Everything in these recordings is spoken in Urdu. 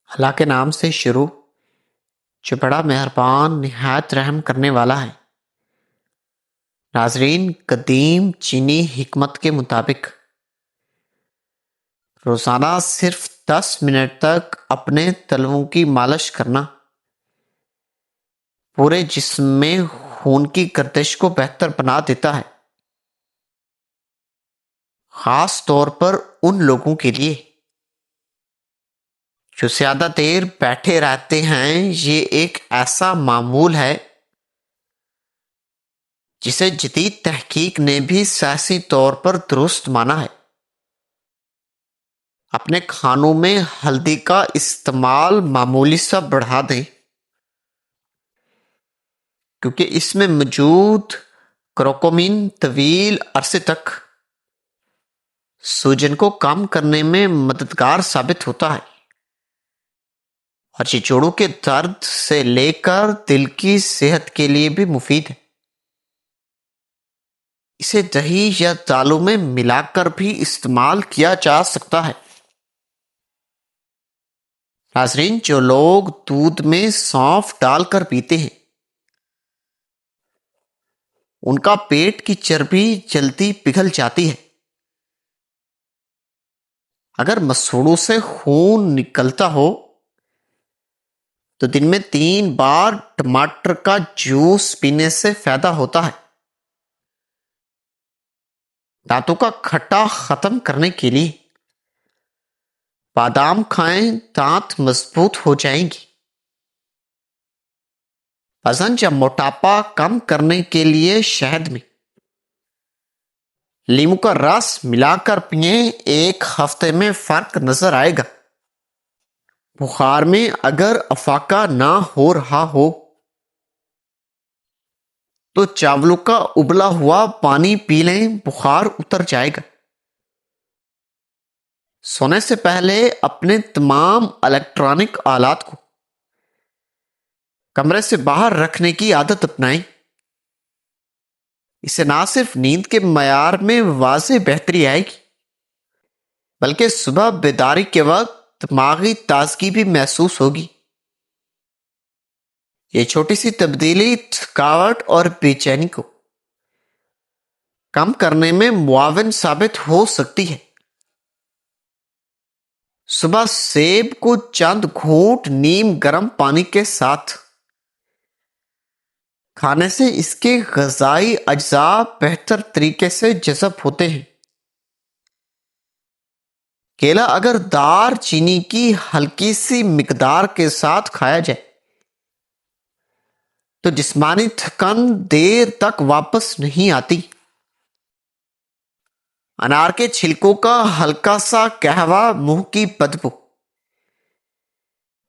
اللہ کے نام سے شروع جو بڑا مہربان نہایت رحم کرنے والا ہے۔ ناظرین، قدیم چینی حکمت کے مطابق روزانہ صرف 10 منٹ تک اپنے تلوؤں کی مالش کرنا پورے جسم میں خون کی گردش کو بہتر بنا دیتا ہے، خاص طور پر ان لوگوں کے لیے جو زیادہ دیر بیٹھے رہتے ہیں۔ یہ ایک ایسا معمول ہے جسے جدید تحقیق نے بھی سائنسی طور پر درست مانا ہے۔ اپنے کھانوں میں ہلدی کا استعمال معمولی سا بڑھا دیں، کیونکہ اس میں موجود کرکمین طویل عرصے تک سوجن کو کم کرنے میں مددگار ثابت ہوتا ہے، اور یہ جوڑوں کے درد سے لے کر دل کی صحت کے لیے بھی مفید ہے۔ اسے دہی یا دالوں میں ملا کر بھی استعمال کیا جا سکتا ہے۔ ناظرین، جو لوگ دودھ میں سونف ڈال کر پیتے ہیں ان کا پیٹ کی چربی جلدی پگھل جاتی ہے۔ اگر مسوڑوں سے خون نکلتا ہو تو دن میں 3 بار ٹماٹر کا جوس پینے سے فائدہ ہوتا ہے۔ دانتوں کا کھٹا ختم کرنے کے لیے بادام کھائیں، دانت مضبوط ہو جائیں گی۔ وزن یا موٹاپا کم کرنے کے لیے شہد میں لیموں کا رس ملا کر پئیں، 1 ہفتے میں فرق نظر آئے گا۔ بخار میں اگر افاقہ نہ ہو رہا ہو تو چاولوں کا ابلا ہوا پانی پی لیں، بخار اتر جائے گا۔ سونے سے پہلے اپنے تمام الیکٹرانک آلات کو کمرے سے باہر رکھنے کی عادت اپنائیں۔ اسے نہ صرف نیند کے معیار میں واضح بہتری آئے گی بلکہ صبح بیداری کے وقت دماغی تازگی بھی محسوس ہوگی۔ یہ چھوٹی سی تبدیلی تھکاوٹ اور بے چینی کو کم کرنے میں معاون ثابت ہو سکتی ہے۔ صبح سیب کو چند گھونٹ نیم گرم پانی کے ساتھ کھانے سے اس کے غذائی اجزاء بہتر طریقے سے جذب ہوتے ہیں۔ کیلا اگر دار چینی کی ہلکی سی مقدار کے ساتھ کھایا جائے تو جسمانی تھکن دیر تک واپس نہیں آتی۔ انار کے چھلکوں کا ہلکا سا قہوہ منہ کی بدبو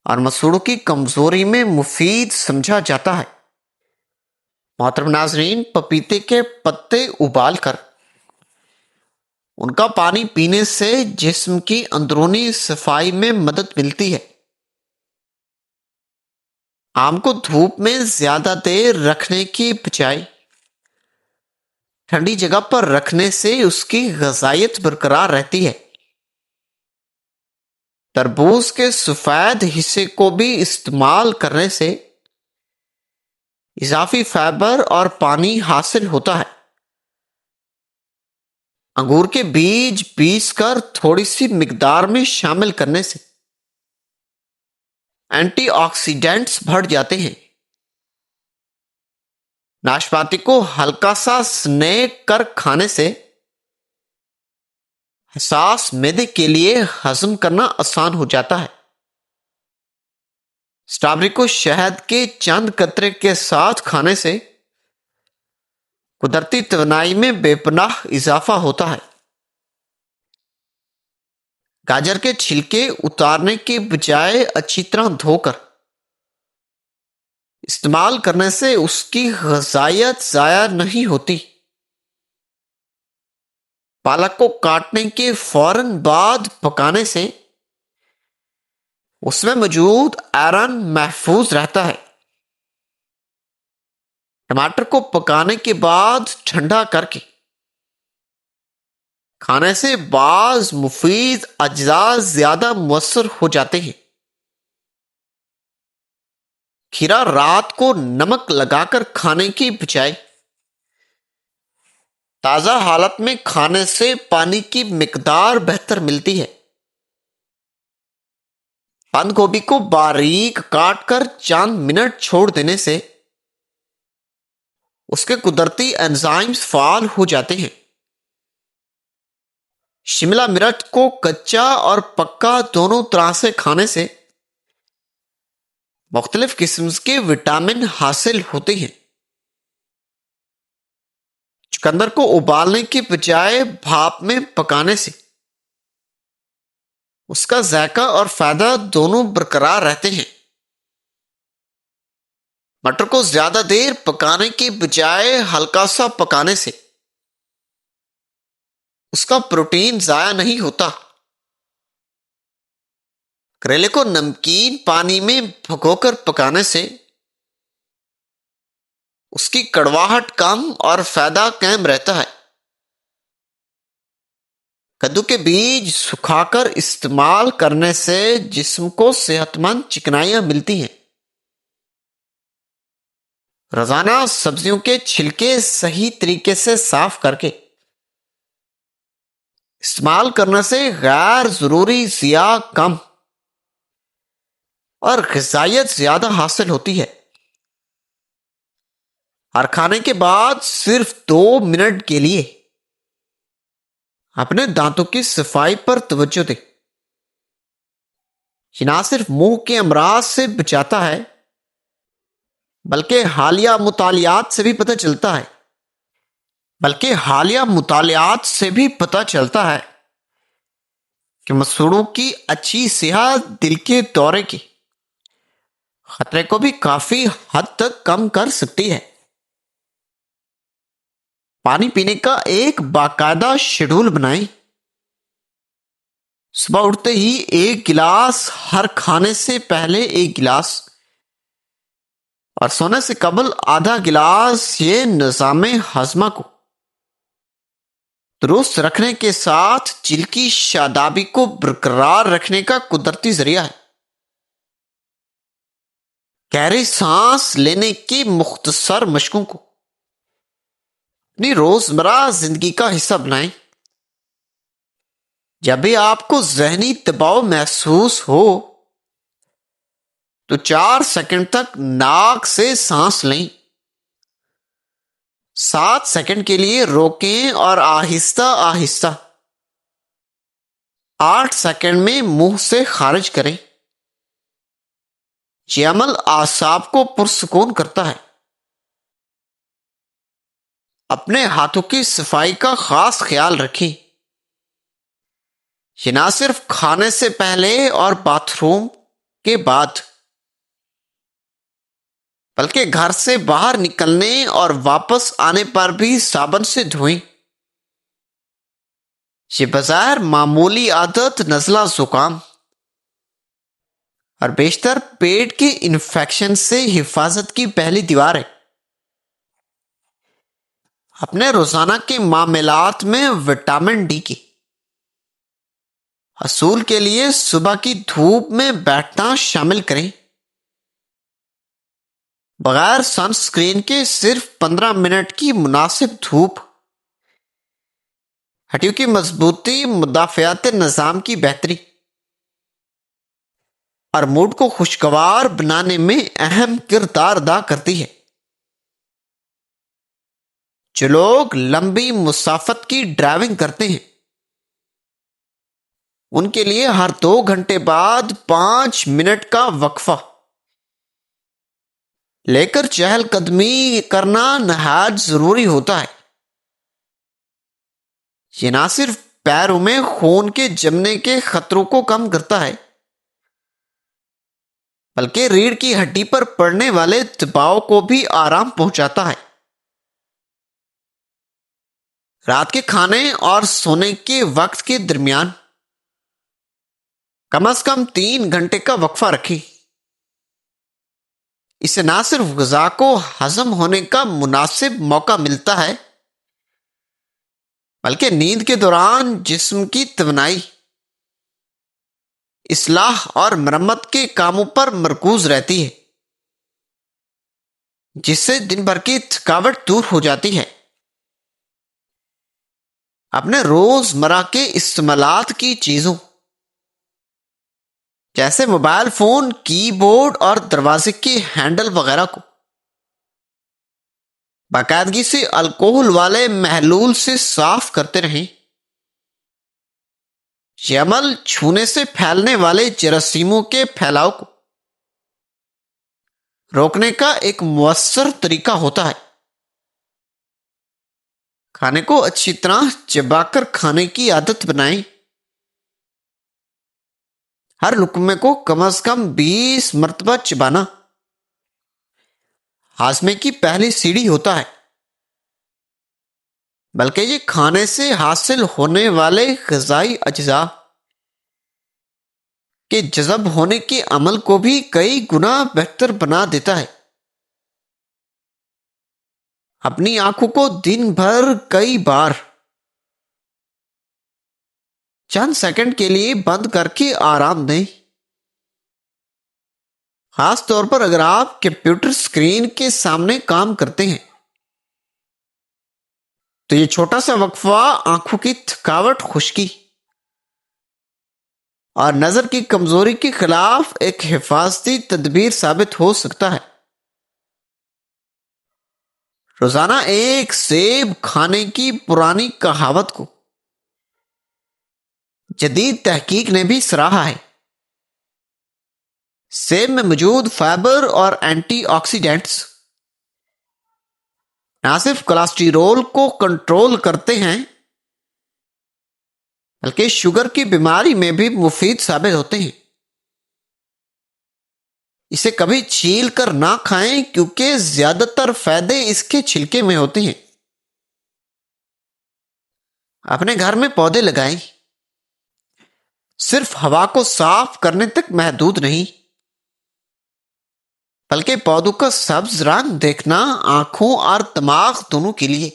اور مسوڑوں کی کمزوری میں مفید سمجھا جاتا ہے۔ محترم ناظرین، پپیتے کے پتے ابال کر ان کا پانی پینے سے جسم کی اندرونی صفائی میں مدد ملتی ہے۔ آم کو دھوپ میں زیادہ دیر رکھنے کی بجائے ٹھنڈی جگہ پر رکھنے سے اس کی غذائیت برقرار رہتی ہے۔ تربوز کے سفید حصے کو بھی استعمال کرنے سے اضافی فائبر اور پانی حاصل ہوتا ہے۔ انگور کے بیج پیس کر تھوڑی سی مقدار میں شامل کرنے سے اینٹی آکسیڈنٹس بڑھ جاتے ہیں۔ ناشپاتی کو ہلکا سا سنیک کر کھانے سے حساس معدے کے لیے ہضم کرنا آسان ہو جاتا ہے۔ اسٹرابیری کو شہد کے چند قطرے کے ساتھ کھانے سے قدرتی توانائی میں بے پناہ اضافہ ہوتا ہے۔ گاجر کے چھلکے اتارنے کے بجائے اچھی طرح دھو کر استعمال کرنے سے اس کی غذائیت ضائع نہیں ہوتی۔ پالک کو کاٹنے کے فوراً بعد پکانے سے اس میں موجود آئرن محفوظ رہتا ہے۔ ٹماٹر کو پکانے کے بعد ٹھنڈا کر کے کھانے سے بعض مفید اجزاء زیادہ مؤثر ہو جاتے ہیں۔ کھیرا رات کو نمک لگا کر کھانے کی بجائے تازہ حالت میں کھانے سے پانی کی مقدار بہتر ملتی ہے۔ بند گوبھی کو باریک کاٹ کر چند منٹ چھوڑ دینے سے اس کے قدرتی انزائمز فعال ہو جاتے ہیں۔ شملہ مرچ کو کچا اور پکا دونوں طرح سے کھانے سے مختلف قسم کے وٹامن حاصل ہوتے ہیں۔ چقندر کو ابالنے کے بجائے بھاپ میں پکانے سے اس کا ذائقہ اور فائدہ دونوں برقرار رہتے ہیں۔ مٹر کو زیادہ دیر پکانے کے بجائے ہلکا سا پکانے سے اس کا پروٹین ضائع نہیں ہوتا۔ کریلے کو نمکین پانی میں بھگو کر پکانے سے اس کی کڑواہٹ کم اور فائدہ قائم رہتا ہے۔ کدو کے بیج سکھا کر استعمال کرنے سے جسم کو صحت مند چکنائیاں ملتی ہیں۔ روزانہ سبزیوں کے چھلکے صحیح طریقے سے صاف کر کے استعمال کرنے سے غیر ضروری ضیاء کم اور غذائیت زیادہ حاصل ہوتی ہے۔ ہر کھانے کے بعد صرف 2 منٹ کے لیے اپنے دانتوں کی صفائی پر توجہ دیں۔ یہ نہ صرف منہ کے امراض سے بچاتا ہے بلکہ حالیہ مطالعات سے بھی پتہ چلتا ہے کہ مسوڑوں کی اچھی صحت دل کے دورے کے خطرے کو بھی کافی حد تک کم کر سکتی ہے۔ پانی پینے کا ایک باقاعدہ شیڈول بنائیں۔ صبح اٹھتے ہی 1 گلاس، ہر کھانے سے پہلے 1 گلاس اور سونے سے قبل آدھا گلاس۔ یہ نظام ہاضمہ کو درست رکھنے کے ساتھ جل کی شادابی کو برقرار رکھنے کا قدرتی ذریعہ ہے۔ گہری سانس لینے کی مختصر مشقوں کو اپنی روزمرہ زندگی کا حصہ بنائیں۔ جب بھی آپ کو ذہنی دباؤ محسوس ہو تو 4 سیکنڈ تک ناک سے سانس لیں، 7 سیکنڈ کے لیے روکیں اور آہستہ آہستہ 8 سیکنڈ میں منہ سے خارج کریں۔ یہ عمل اعصاب کو پرسکون کرتا ہے۔ اپنے ہاتھوں کی صفائی کا خاص خیال رکھیں۔ یہ نہ صرف کھانے سے پہلے اور باتھ روم کے بعد بلکہ گھر سے باہر نکلنے اور واپس آنے پر بھی صابن سے دھوئیں۔ یہ بظاہر معمولی عادت نزلہ زکام اور بیشتر پیٹ کے انفیکشن سے حفاظت کی پہلی دیوار ہے۔ اپنے روزانہ کے معاملات میں وٹامن ڈی کے حصول کے لیے صبح کی دھوپ میں بیٹھنا شامل کریں۔ بغیر سن سکرین کے صرف 15 منٹ کی مناسب دھوپ ہڈیوں کی مضبوطی، مدافعت نظام کی بہتری اور موڈ کو خوشگوار بنانے میں اہم کردار ادا کرتی ہے۔ جو لوگ لمبی مسافت کی ڈرائیونگ کرتے ہیں ان کے لیے ہر 2 گھنٹے بعد 5 منٹ کا وقفہ لے کر چہل قدمی کرنا نہایت ضروری ہوتا ہے۔ یہ نہ صرف پیروں میں خون کے جمنے کے خطروں کو کم کرتا ہے بلکہ ریڑھ کی ہڈی پر پڑنے والے دباؤ کو بھی آرام پہنچاتا ہے۔ رات کے کھانے اور سونے کے وقت کے درمیان کم از کم 3 گھنٹے کا وقفہ رکھیں۔ اس سے نہ صرف غذا کو ہضم ہونے کا مناسب موقع ملتا ہے بلکہ نیند کے دوران جسم کی توانائی، اصلاح اور مرمت کے کاموں پر مرکوز رہتی ہے۔ جس سے دن بھر کی تھکاوٹ دور ہو جاتی ہے۔ اپنے روزمرہ کے استعمالات کی چیزوں جیسے موبائل فون، کی بورڈ اور دروازے کے ہینڈل وغیرہ کو باقاعدگی سے الکوہل والے محلول سے صاف کرتے رہیں۔ یہ عمل چھونے سے پھیلنے والے جراثیموں کے پھیلاؤ کو روکنے کا ایک مؤثر طریقہ ہوتا ہے۔ کھانے کو اچھی طرح چبا کر کھانے کی عادت بنائیں۔ ہر لقمے کو کم از کم 20 مرتبہ چبانا ہاضمے کی پہلی سیڑھی ہوتا ہے، بلکہ یہ کھانے سے حاصل ہونے والے غذائی اجزاء کے جذب ہونے کے عمل کو بھی کئی گنا بہتر بنا دیتا ہے۔ اپنی آنکھوں کو دن بھر کئی بار چند سیکنڈ کے لیے بند کر کے آرام دیں۔ خاص طور پر اگر آپ کمپیوٹر اسکرین کے سامنے کام کرتے ہیں تو یہ چھوٹا سا وقفہ آنکھوں کی تھکاوٹ، خشکی اور نظر کی کمزوری کے خلاف ایک حفاظتی تدبیر ثابت ہو سکتا ہے۔ روزانہ ایک سیب کھانے کی پرانی کہاوت کو جدید تحقیق نے بھی سراہا ہے۔ سیب میں موجود فائبر اور اینٹی آکسیڈینٹس نہ صرف کولیسٹرول کو کنٹرول کرتے ہیں بلکہ شوگر کی بیماری میں بھی مفید ثابت ہوتے ہیں۔ اسے کبھی چھیل کر نہ کھائیں کیونکہ زیادہ تر فائدے اس کے چھلکے میں ہوتے ہیں۔ اپنے گھر میں پودے لگائیں، صرف ہوا کو صاف کرنے تک محدود نہیں بلکہ پودوں کا سبز رنگ دیکھنا آنکھوں اور دماغ دونوں کے لیے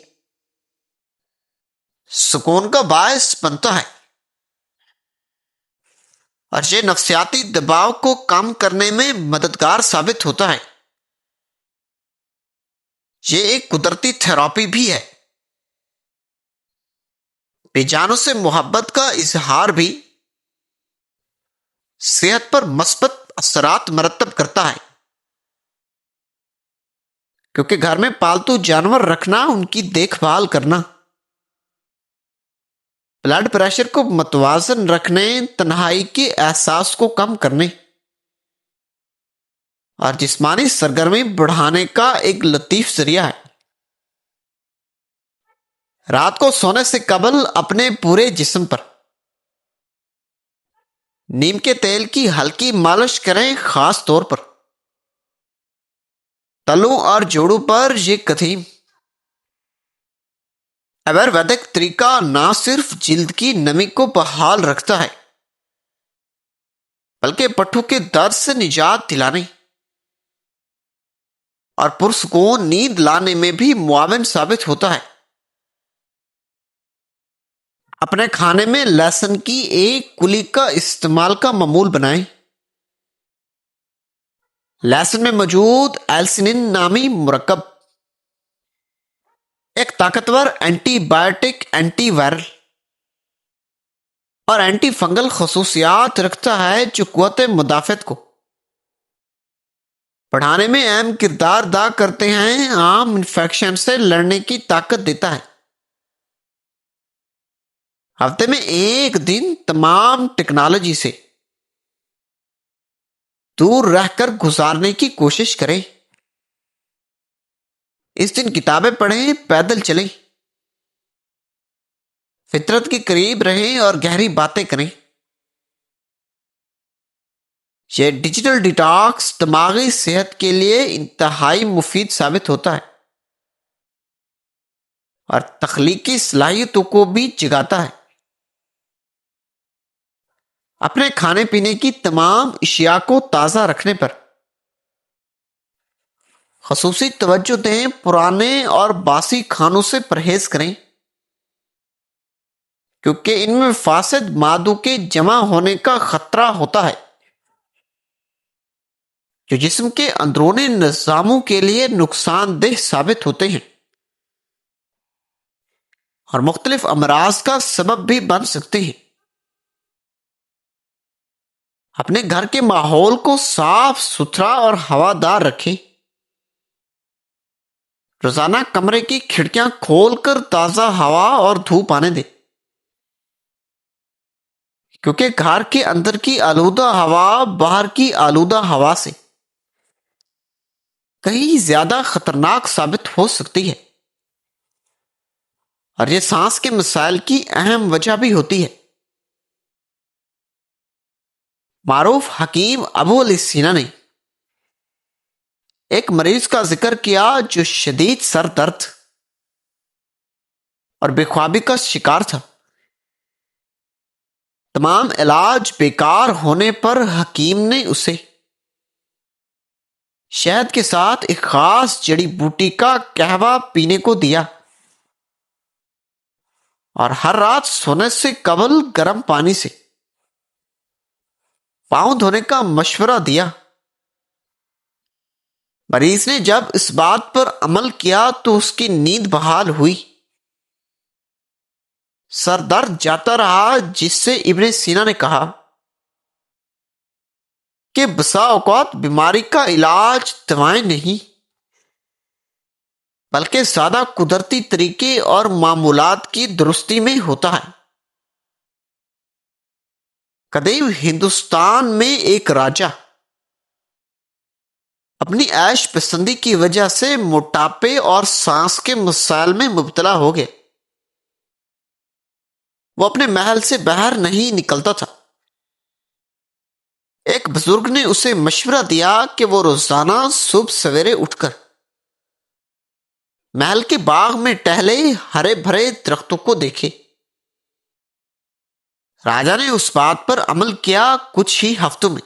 سکون کا باعث بنتا ہے، اور یہ نفسیاتی دباؤ کو کم کرنے میں مددگار ثابت ہوتا ہے۔ یہ ایک قدرتی تھراپی بھی ہے۔ بے جانوں سے محبت کا اظہار بھی صحت پر مثبت اثرات مرتب کرتا ہے، کیونکہ گھر میں پالتو جانور رکھنا، ان کی دیکھ بھال کرنا بلڈ پریشر کو متوازن رکھنے، تنہائی کے احساس کو کم کرنے اور جسمانی سرگرمی بڑھانے کا ایک لطیف ذریعہ ہے۔ رات کو سونے سے قبل اپنے پورے جسم پر نیم کے تیل کی ہلکی مالش کریں، خاص طور پر تلوں اور جوڑوں پر۔ یہ قدیم آیورویدک طریقہ نہ صرف جلد کی نمی کو بحال رکھتا ہے بلکہ پٹھوں کے درد سے نجات دلانے اور پرسکون نیند لانے میں بھی معاون ثابت ہوتا ہے۔ اپنے کھانے میں لہسن کی ایک کلی کا استعمال کا معمول بنائیں۔ لہسن میں موجود ایلسینن نامی مرکب ایک طاقتور اینٹی بائیوٹک، اینٹی وائرل اور اینٹی فنگل خصوصیات رکھتا ہے جو قوت مدافعت کو بڑھانے میں اہم کردار ادا کرتے ہیں، عام انفیکشن سے لڑنے کی طاقت دیتا ہے۔ ہفتے میں ایک دن تمام ٹیکنالوجی سے دور رہ کر گزارنے کی کوشش کریں۔ اس دن کتابیں پڑھیں، پیدل چلیں، فطرت کے قریب رہیں اور گہری باتیں کریں۔ یہ ڈیجیٹل ڈیٹاکس دماغی صحت کے لیے انتہائی مفید ثابت ہوتا ہے اور تخلیقی صلاحیتوں کو بھی جگاتا ہے۔ اپنے کھانے پینے کی تمام اشیاء کو تازہ رکھنے پر خصوصی توجہ دیں۔ پرانے اور باسی کھانوں سے پرہیز کریں کیونکہ ان میں فاسد مادوں کے جمع ہونے کا خطرہ ہوتا ہے۔ جو جسم کے اندرونی نظاموں کے لیے نقصان دہ ثابت ہوتے ہیں اور مختلف امراض کا سبب بھی بن سکتے ہیں۔ اپنے گھر کے ماحول کو صاف ستھرا اور ہوادار رکھیں۔ روزانہ کمرے کی کھڑکیاں کھول کر تازہ ہوا اور دھوپ آنے دیں، کیونکہ گھر کے اندر کی آلودہ ہوا باہر کی آلودہ ہوا سے کہیں زیادہ خطرناک ثابت ہو سکتی ہے، اور یہ سانس کے مسائل کی اہم وجہ بھی ہوتی ہے۔ معروف حکیم ابو علی سینا نے ایک مریض کا ذکر کیا جو شدید سر درد اور بے خوابی کا شکار تھا۔ تمام علاج بیکار ہونے پر حکیم نے اسے شہد کے ساتھ ایک خاص جڑی بوٹی کا قہوہ پینے کو دیا اور ہر رات سونے سے قبل گرم پانی سے پاؤں دھونے کا مشورہ دیا۔ مریض نے جب اس بات پر عمل کیا تو اس کی نیند بحال ہوئی، سر درد جاتا رہا، جس سے ابن سینا نے کہا کہ بسا اوقات بیماری کا علاج دوائیں نہیں بلکہ سادہ قدرتی طریقے اور معمولات کی درستی میں ہوتا ہے۔ قدیم ہندوستان میں ایک راجا اپنی عیش پسندی کی وجہ سے موٹاپے اور سانس کے مسائل میں مبتلا ہو گئے۔ وہ اپنے محل سے باہر نہیں نکلتا تھا۔ ایک بزرگ نے اسے مشورہ دیا کہ وہ روزانہ صبح سویرے اٹھ کر محل کے باغ میں ٹہلے، ہرے بھرے درختوں کو دیکھے۔ راجا نے اس بات پر عمل کیا۔ کچھ ہی ہفتوں میں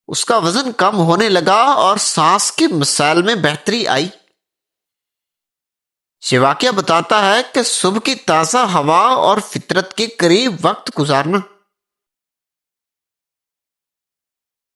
اس کا وزن کم ہونے لگا اور سانس کے مسائل میں بہتری آئی۔ یہ واقعہ بتاتا ہے کہ صبح کی تازہ ہوا اور فطرت کے قریب وقت گزارنا